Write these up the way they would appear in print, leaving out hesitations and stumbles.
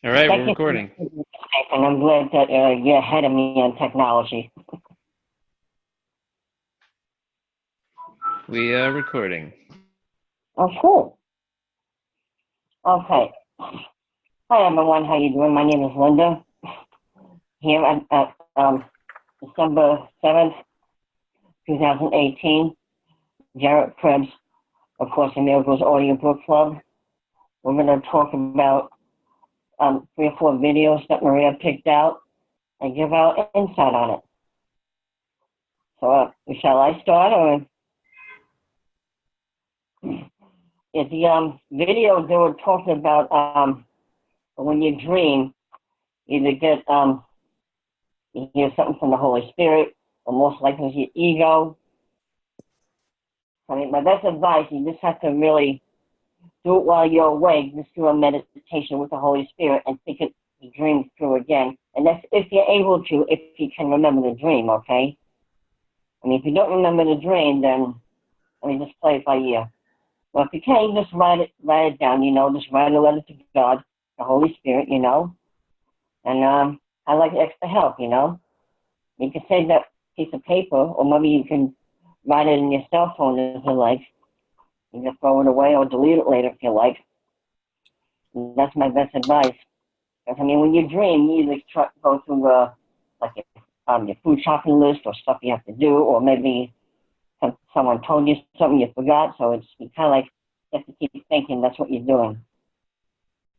All right, we're Thank you recording. and I'm glad that you're ahead of me on technology. We are recording. Oh, cool. Okay. Hi, everyone. How you doing? My name is Linda. Here at December 7th, 2018, Jarrett Krebs, of course, in Miracles Audio Book Club. We're going to talk about 3 or 4 videos that Maria picked out and give our insight on it. So, shall I start, or? If the videos they were talking about when you dream, either get you hear something from the Holy Spirit, or most likely it's your ego. I mean, my best advice, you just have to really do it while you're awake. Just do a meditation with the Holy Spirit and think it the dream through again. And that's if you're able to, if you can remember the dream, okay? I mean, if you don't remember the dream, then just play it by ear. Well, if you can, just write it down, just write a letter to God, the Holy Spirit, and I like extra help, You can save that piece of paper, or maybe you can write it in your cell phone if you like. You can throw it away or delete it later if you like. And that's my best advice. Because, when you dream, you either go through your food shopping list or stuff you have to do, or maybe someone told you something you forgot, so it's kind of like you have to keep thinking that's what you're doing.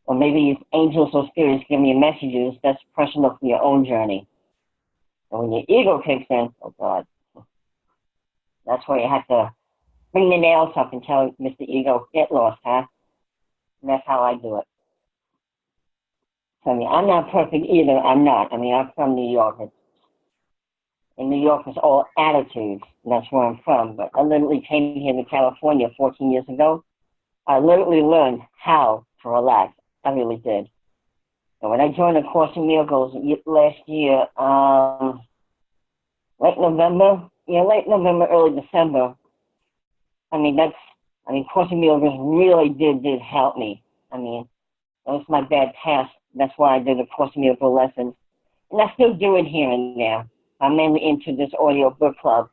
Or maybe it's angels or spirits giving you messages that's personal for your own journey. And when your ego kicks in, oh God, that's where you have to bring the nails up and tell Mr. Ego, get lost, huh? And that's how I do it. So, I'm not perfect either. I'm not. I'm from New York. In New York, it's all attitudes. And that's where I'm from. But I literally came here to California 14 years ago. I literally learned how to relax. I really did. And when I joined the Course in Miracles last year, late November, early December, Course in Miracles really did help me. That was my bad past. That's why I did the Course in Miracles lessons. And I still do it here and there. I'm mainly into this audio book club.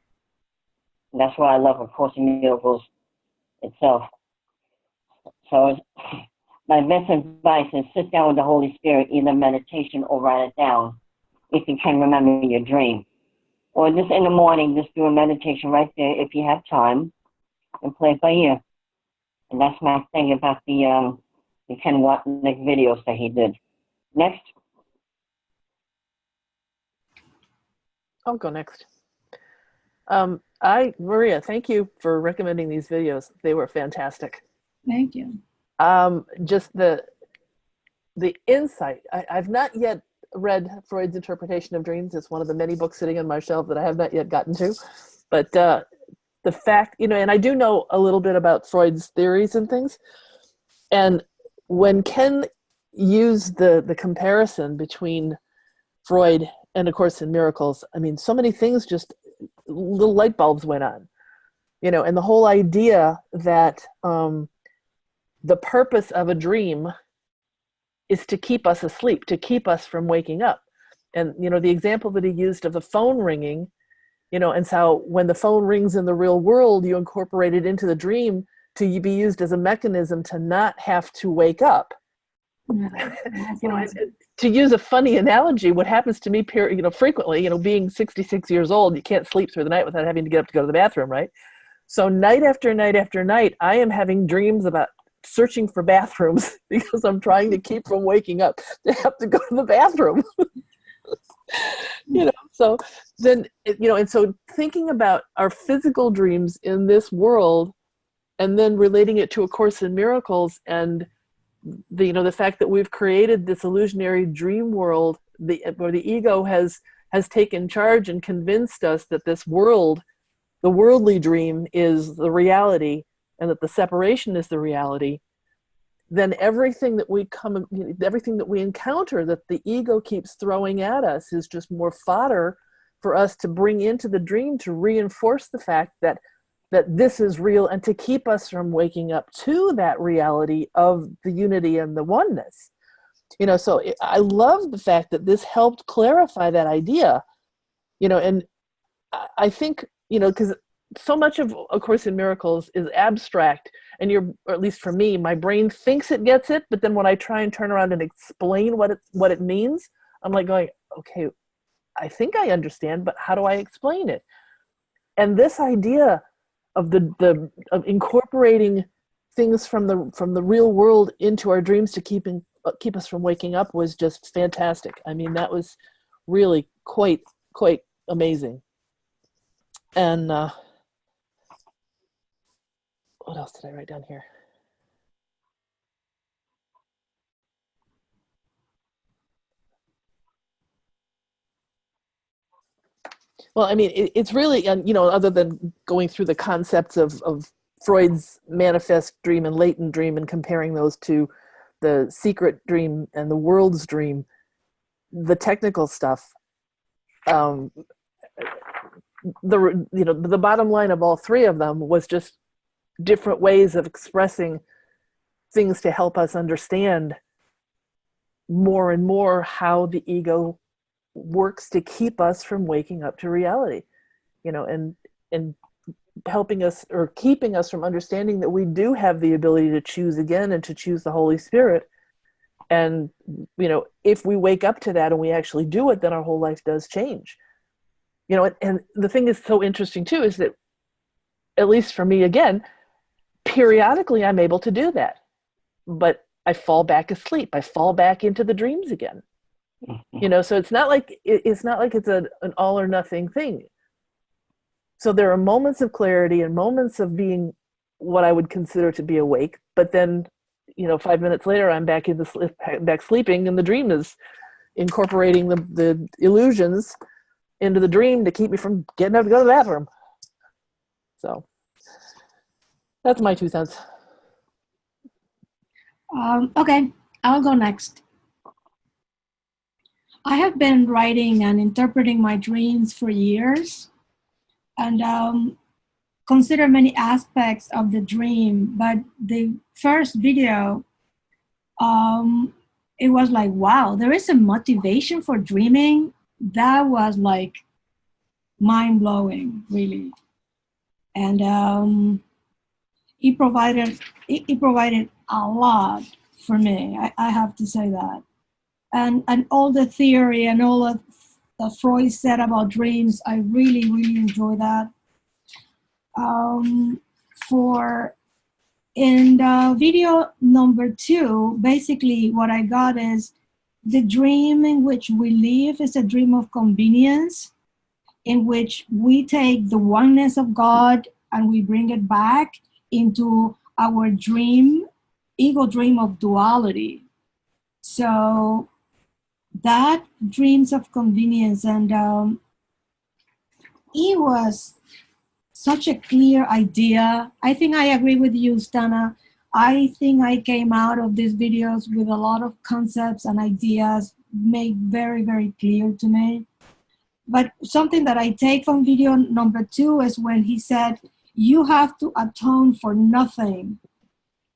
And that's why I love A Course in Miracles itself. So my best advice is sit down with the Holy Spirit, either meditation or write it down, if you can remember your dream. Or just in the morning, just do a meditation right there if you have time, and play it by ear. And that's my thing about the Ken Watnick videos that he did. Next. I'll go next. Maria, thank you for recommending these videos. They were fantastic. Thank you. Just the insight. I've not yet read Freud's interpretation of dreams. It's one of the many books sitting on my shelf that I have not yet gotten to. But the fact, and I do know a little bit about Freud's theories and things. And when Ken used the comparison between Freud and A Course in Miracles, so many things, just little light bulbs went on, and the whole idea that the purpose of a dream is to keep us asleep, to keep us from waking up. And, the example that he used of the phone ringing, and so when the phone rings in the real world, you incorporate it into the dream to be used as a mechanism to not have to wake up. To use a funny analogy, what happens to me, frequently, being 66 years old, you can't sleep through the night without having to get up to go to the bathroom, right? So night after night after night, I am having dreams about searching for bathrooms because I'm trying to keep from waking up to have to go to the bathroom. So then, and so thinking about our physical dreams in this world and then relating it to A Course in Miracles and the fact that we've created this illusionary dream world, where the ego has taken charge and convinced us that this world, the worldly dream, is the reality, and that the separation is the reality. Then everything that we encounter that the ego keeps throwing at us is just more fodder for us to bring into the dream to reinforce the fact that this is real, and to keep us from waking up to that reality of the unity and the oneness. So I love the fact that this helped clarify that idea, and I think, because so much of A Course in Miracles is abstract, and or at least for me, my brain thinks it gets it, but then when I try and turn around and explain what it means, I'm like going, okay, I think I understand, but how do I explain it? And this idea of of incorporating things from the real world into our dreams to keep us from waking up was just fantastic. I mean, that was really quite amazing. And what else did I write down here? Well, I mean, it's really, other than going through the concepts of Freud's manifest dream and latent dream and comparing those to the secret dream and the world's dream, the technical stuff, the bottom line of all three of them was just different ways of expressing things to help us understand more and more how the ego works to keep us from waking up to reality, and helping us or keeping us from understanding that we do have the ability to choose again and to choose the Holy Spirit. And, if we wake up to that and we actually do it, then our whole life does change. And the thing is so interesting too, is that, at least for me, again, periodically I'm able to do that, but I fall back asleep. I fall back into the dreams again. So it's not like it's an all or nothing thing. So there are moments of clarity and moments of being what I would consider to be awake, but then 5 minutes later I'm back back sleeping, and the dream is incorporating the illusions into the dream to keep me from getting up to go to the bathroom. So that's my 2 cents. Okay, I'll go next. I have been writing and interpreting my dreams for years, and consider many aspects of the dream. But the first video, it was like, wow, there is a motivation for dreaming. That was like mind-blowing, really. And it provided a lot for me. I have to say that. And all the theory and all of that Freud said about dreams, I really, really enjoy that. In video number 2, basically what I got is the dream in which we live is a dream of convenience, in which we take the oneness of God and we bring it back into our dream, ego dream of duality. So that dreams of convenience, and it was such a clear idea. I think I agree with you, Stana. I think I came out of these videos with a lot of concepts and ideas made very, very clear to me. But something that I take from video number 2 is when he said, you have to atone for nothing.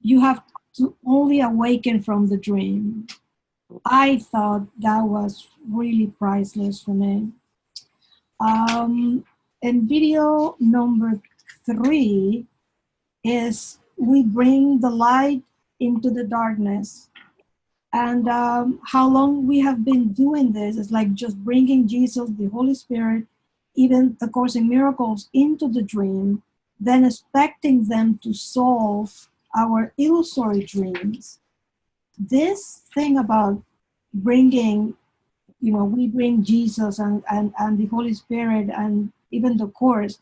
You have to only awaken from the dream. I thought that was really priceless for me. And video number 3 is we bring the light into the darkness. And how long we have been doing this is like just bringing Jesus, the Holy Spirit, even the Course in Miracles into the dream, then expecting them to solve our illusory dreams. This thing about bringing, we bring Jesus and the Holy Spirit and even the Course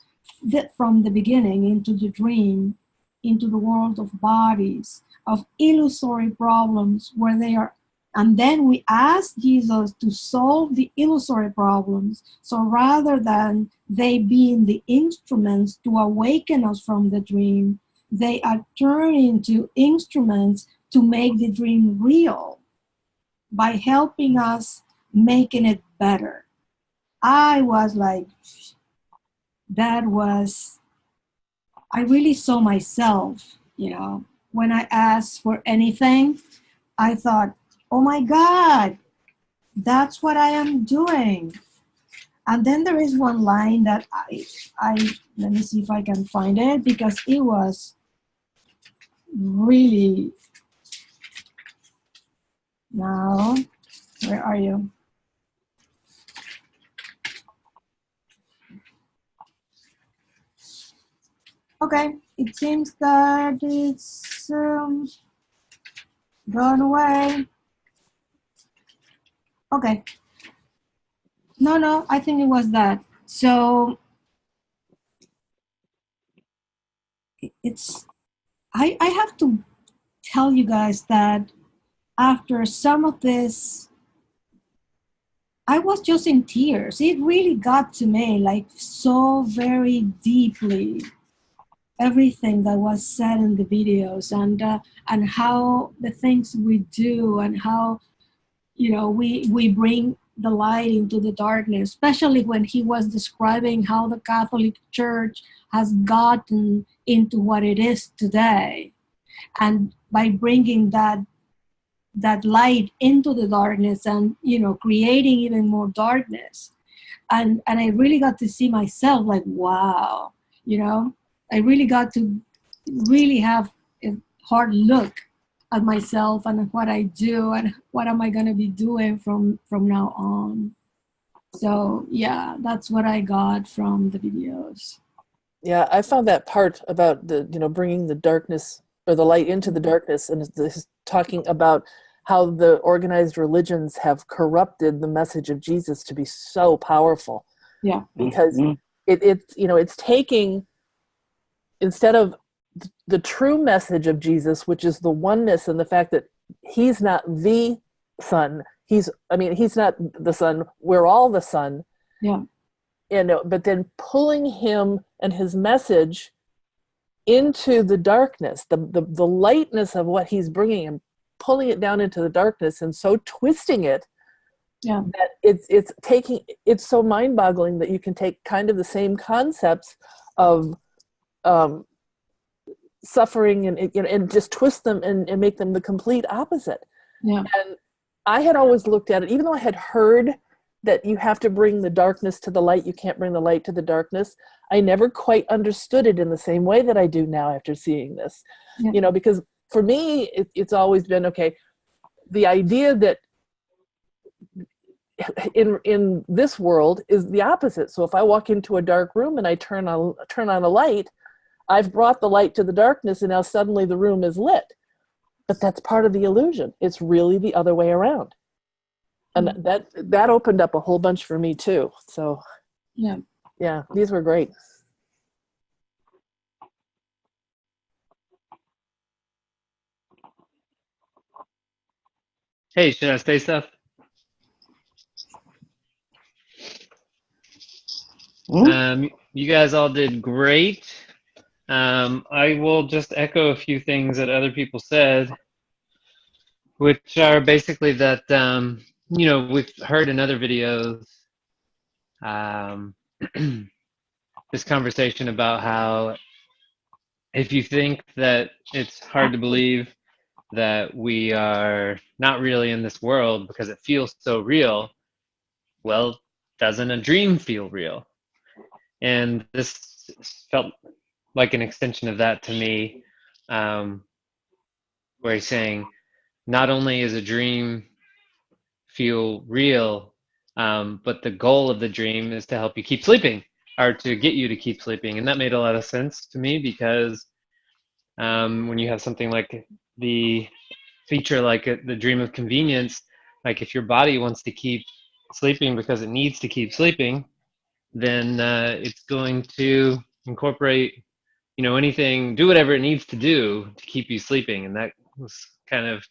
from the beginning into the dream, into the world of bodies, of illusory problems where they are. And then we ask Jesus to solve the illusory problems. So rather than they being the instruments to awaken us from the dream, they are turned into instruments to make the dream real by helping us making it better. I was like, I really saw myself, when I asked for anything, I thought, Oh my God, that's what I am doing. And then there is one line that I let me see if I can find it because it was really, now, where are you? Okay, it seems that it's gone away. Okay. No, I think it was that. So it's, I have to tell you guys that after some of this, I was just in tears. It really got to me, like so very deeply, everything that was said in the videos, and how the things we do, and how, you know, we bring the light into the darkness, especially when he was describing how the Catholic Church has gotten into what it is today, and by bringing that light into the darkness, and, you know, creating even more darkness. And I really got to see myself like, wow, you know, I really got to really have a hard look at myself and what I do and what am I going to be doing from now on. So yeah, that's what I got from the videos. Yeah, I found that part about the, you know, bringing the darkness or the light into the darkness, and this talking about how the organized religions have corrupted the message of Jesus to be so powerful, Yeah. because it's, you know, it's taking, instead of the true message of Jesus, which is the oneness and the fact that he's not the son, he's not the son, we're all the son. Yeah. You know, but then pulling him and his message into the darkness, the lightness of what he's bringing, and pulling it down into the darkness, and so twisting it, Yeah. that it's so mind-boggling that you can take kind of the same concepts of suffering and, you know, and just twist them and make them the complete opposite. Yeah. And I had always looked at it, even though I had heard that you have to bring the darkness to the light, you can't bring the light to the darkness, I never quite understood it in the same way that I do now after seeing this. Yeah. You know, because for me, it's always been, okay, the idea that in this world is the opposite. So if I walk into a dark room and I turn on a light, I've brought the light to the darkness, and now suddenly the room is lit. But that's part of the illusion. It's really the other way around. And that opened up a whole bunch for me too. So yeah, these were great. Hey, should I say stuff? You guys all did great. I will just echo a few things that other people said, which are basically that, you know, we've heard in other videos this conversation about how if you think that it's hard to believe that we are not really in this world because it feels so real, well, doesn't a dream feel real? And this felt like an extension of that to me, where he's saying not only is a dream feel real, but the goal of the dream is to help you keep sleeping, or to get you to keep sleeping. And that made a lot of sense to me, because when you have something like the feature like the dream of convenience, like if your body wants to keep sleeping because it needs to keep sleeping, then it's going to incorporate, you know, anything, do whatever it needs to do to keep you sleeping. And that was kind of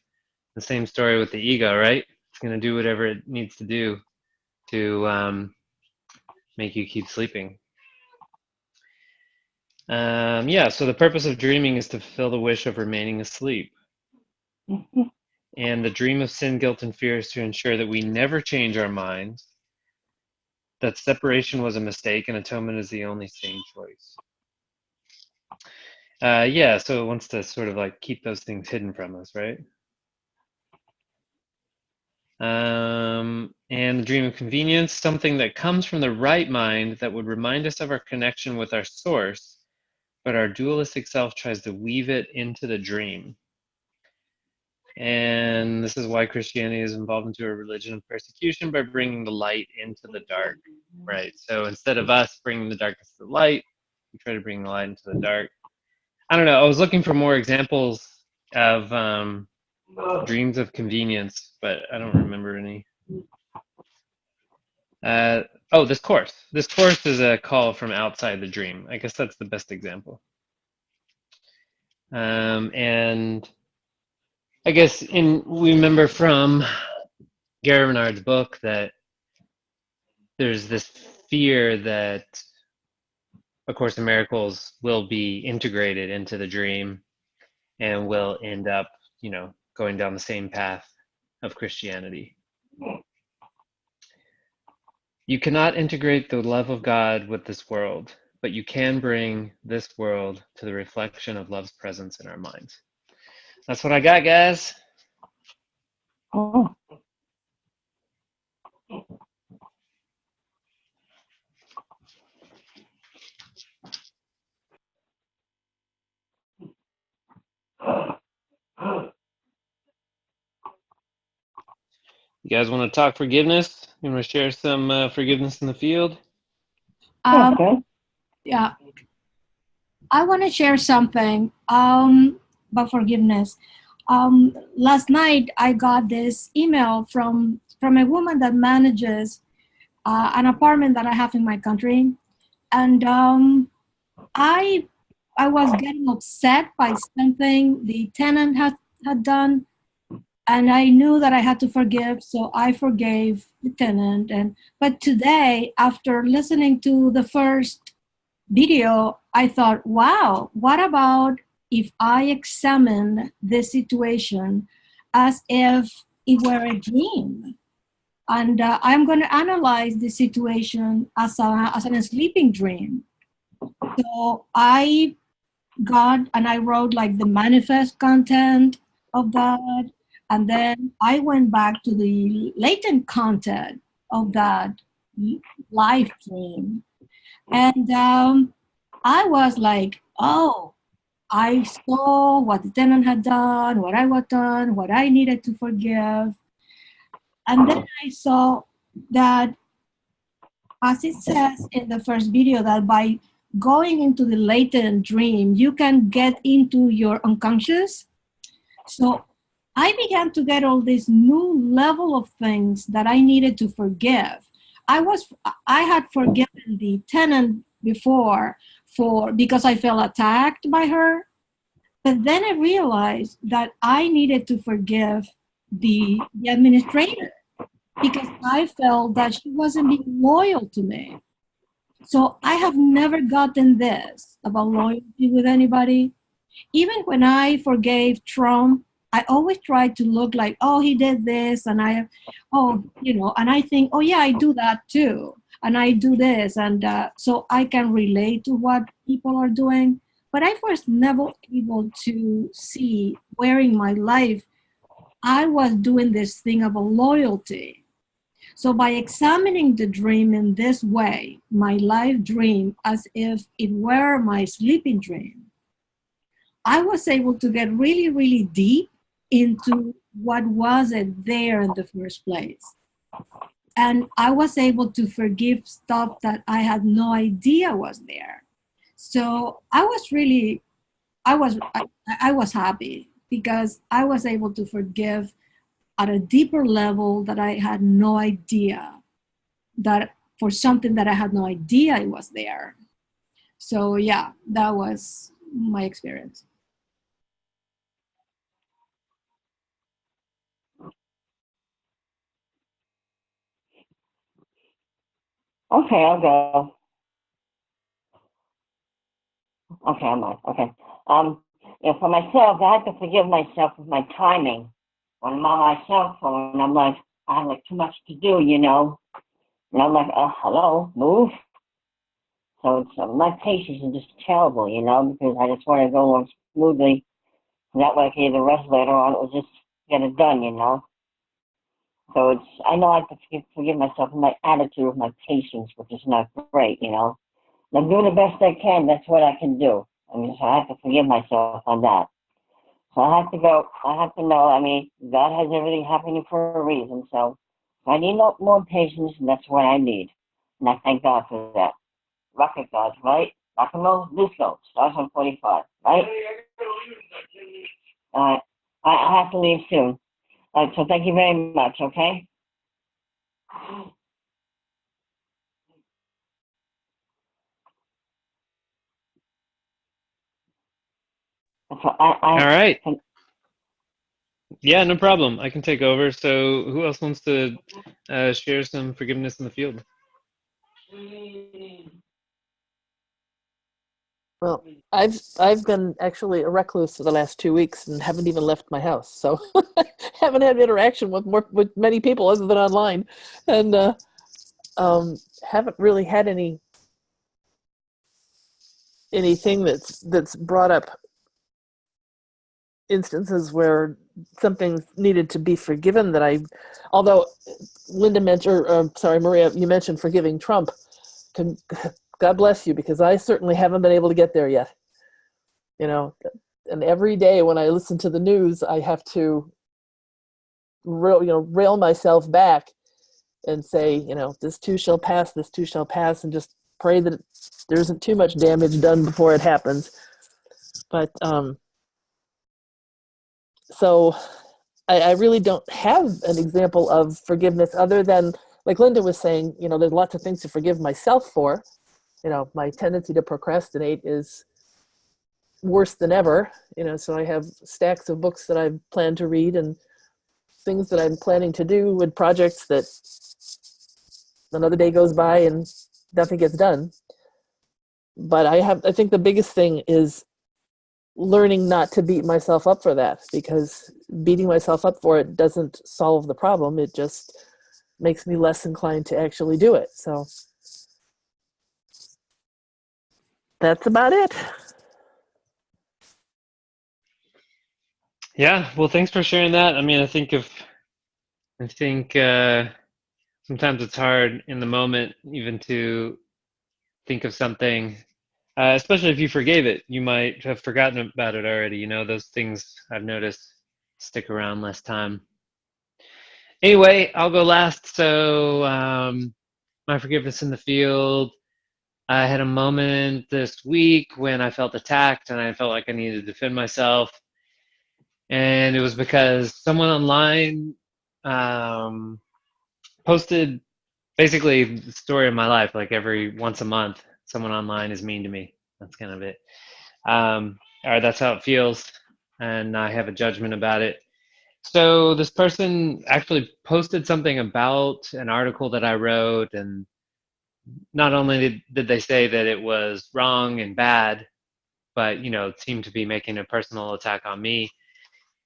the same story with the ego, right? It's going to do whatever it needs to do to make you keep sleeping. Yeah, so the purpose of dreaming is to fulfill the wish of remaining asleep. And the dream of sin, guilt, and fear is to ensure that we never change our minds, that separation was a mistake and atonement is the only sane choice. Yeah, so it wants to sort of like keep those things hidden from us, right? And the dream of convenience, something that comes from the right mind that would remind us of our connection with our source, but our dualistic self tries to weave it into the dream. And this is why Christianity is involved into a religion of persecution, by bringing the light into the dark, right? So instead of us bringing the darkness to the light, we try to bring the light into the dark. I don't know. I was looking for more examples of dreams of convenience, but I don't remember any. Oh, this course. This course is a call from outside the dream. I guess that's the best example. And I guess we remember from Gary Renard's book that there's this fear that A Course in Miracles will be integrated into the dream and will end up, going down the same path of Christianity. You cannot integrate the love of God with this world, but you can bring this world to the reflection of love's presence in our minds. That's what I got, guys. Oh. You guys want to talk forgiveness? You want to share some forgiveness in the field? Okay. Yeah, I want to share something about forgiveness. Last night I got this email from a woman that manages an apartment that I have in my country, and I was getting upset by something the tenant had done, and I knew that I had to forgive, so I forgave the tenant. But today, after listening to the first video, I thought, wow, what about if I examine this situation as if it were a dream? And I'm going to analyze the situation as a sleeping dream. So I wrote like the manifest content of that. And then I went back to the latent content of that live dream. And I was like, oh, I saw what the tenant had done, what I had done, what I needed to forgive. And then I saw that, as it says in the first video, that by going into the latent dream, you can get into your unconscious. So I began to get all this new level of things that I needed to forgive. I had forgiven the tenant before because I felt attacked by her. But then I realized that I needed to forgive the administrator because I felt that she wasn't being loyal to me. So I have never gotten this about loyalty with anybody. Even when I forgave Trump, I always tried to look like, oh, he did this, and and I think, oh yeah, I do that too, and I do this, and so I can relate to what people are doing. But I was never able to see where in my life I was doing this thing of a loyalty. So by examining the dream in this way, my life dream, as if it were my sleeping dream, I was able to get really, really deep into what was it there in the first place. And I was able to forgive stuff that I had no idea was there. So I was happy because I was able to forgive at a deeper level that I had no idea, that for something that I had no idea it was there. So yeah, that was my experience. Okay, I'll go. Okay, I'm on. Okay. For myself, I have to forgive myself with my timing. When I'm on my cell phone, I'm like, I have like too much to do, And I'm like, hello, move. So it's my patience is just terrible, because I just want to go along smoothly. And that way, I can do the rest later on. It will just get it done, So I know I have to forgive myself for my attitude, my patience, which is not great, you know. I'm doing the best I can. That's what I can do. I mean, so I have to forgive myself on that. So I have to go. I have to know. I mean, God has everything happening for a reason. So I need more patience, and that's what I need. And I thank God for that. Rocket God, right? Rock and roll disco starts on 45, right? I have to leave soon. So thank you very much. Okay. So All right. can, Yeah, no problem. I can take over. So, who else wants to share some forgiveness in the field? Well, I've been actually a recluse for the last 2 weeks and haven't even left my house, so haven't had interaction with many people other than online, and haven't really had anything that's brought up instances where something needed to be forgiven that although Linda mentioned, or sorry, Maria, you mentioned forgiving Trump. God bless you, because I certainly haven't been able to get there yet. You know, and every day when I listen to the news, I have to rail myself back and say, this too shall pass, this too shall pass, and just pray that there isn't too much damage done before it happens. But so I really don't have an example of forgiveness other than, like Linda was saying, there's lots of things to forgive myself for. My tendency to procrastinate is worse than ever. So I have stacks of books that I plan to read and things that I'm planning to do with projects that another day goes by and nothing gets done. But I think the biggest thing is learning not to beat myself up for that, because beating myself up for it doesn't solve the problem. It just makes me less inclined to actually do it. So that's about it. Yeah, well, thanks for sharing that. I mean, I think sometimes it's hard in the moment even to think of something, especially if you forgave it. You might have forgotten about it already. Those things I've noticed stick around less time. Anyway, I'll go last. So, my forgiveness in the field. I had a moment this week when I felt attacked and I felt like I needed to defend myself. And it was because someone online posted basically the story of my life. Like every once a month, someone online is mean to me. That's kind of it. Or that's how it feels. And I have a judgment about it. So this person actually posted something about an article that I wrote, and not only did they say that it was wrong and bad, but it seemed to be making a personal attack on me.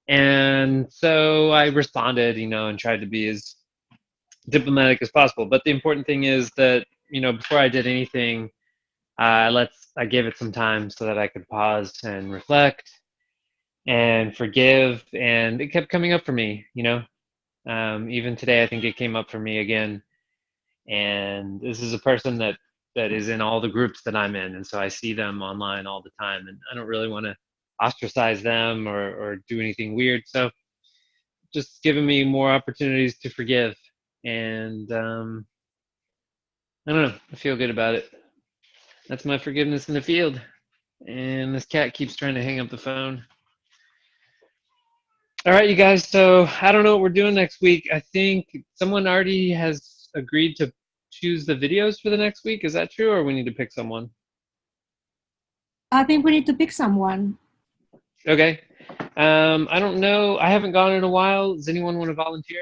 And so I responded, and tried to be as diplomatic as possible. But the important thing is that before I did anything, I gave it some time so that I could pause and reflect and forgive. And it kept coming up for me, even today. I think it came up for me again. And this is a person that is in all the groups that I'm in, and so I see them online all the time, and I don't really want to ostracize them or do anything weird. So just giving me more opportunities to forgive, and I don't know, I feel good about it. That's my forgiveness in the field. And this cat keeps trying to hang up the phone. All right, you guys, so I don't know what we're doing next week. I think someone already has agreed to choose the videos for the next week. Is that true, or we need to pick someone? I think we need to pick someone. Okay. I don't know. I haven't gone in a while. Does anyone want to volunteer?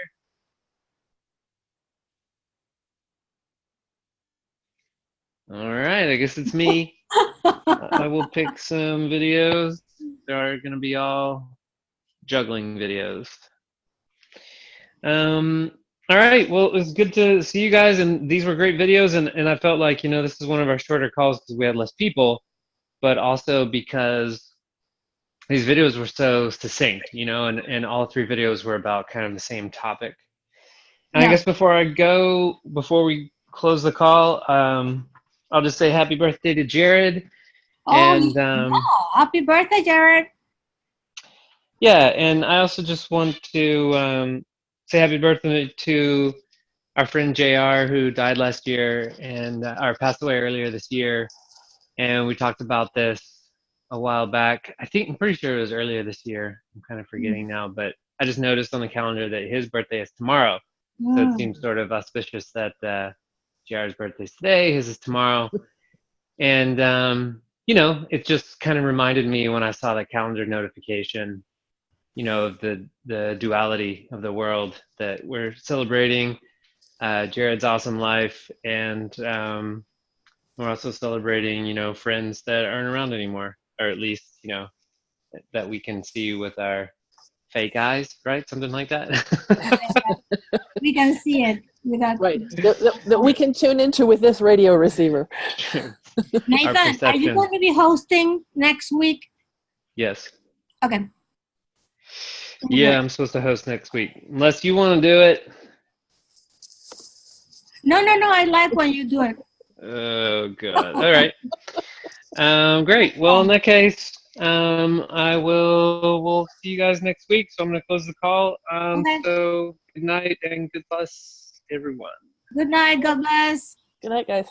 All right, I guess it's me. I will pick some videos. They're going to be all juggling videos. All right, well, it was good to see you guys, and these were great videos, and I felt like, this is one of our shorter calls because we had less people, but also because these videos were so succinct, and all three videos were about kind of the same topic. And I Yeah. guess before we close the call, I'll just say happy birthday to Jared. Oh, And yeah. Happy birthday, Jared. yeah, and I also just want to say happy birthday to our friend JR, who died last year and or passed away earlier this year. And we talked about this a while back. I'm pretty sure it was earlier this year. I'm kind of forgetting now, but I just noticed on the calendar that his birthday is tomorrow. So it seems sort of auspicious that JR's birthday is today, his is tomorrow. And, it just kind of reminded me when I saw the calendar notification, of the duality of the world, that we're celebrating Jared's awesome life, and we're also celebrating, friends that aren't around anymore, or at least, that we can see with our fake eyes, right? Something like that. We can see it without. Right. That we can tune into with this radio receiver. Nathan, are you perception. going to be hosting next week? Yes. Okay. Yeah, I'm supposed to host next week. Unless you want to do it. No. I like when you do it. Oh, God. All right. Great. Well, in that case, we'll see you guys next week. So I'm going to close the call. Okay. So good night and good bless, everyone. Good night. God bless. Good night, guys.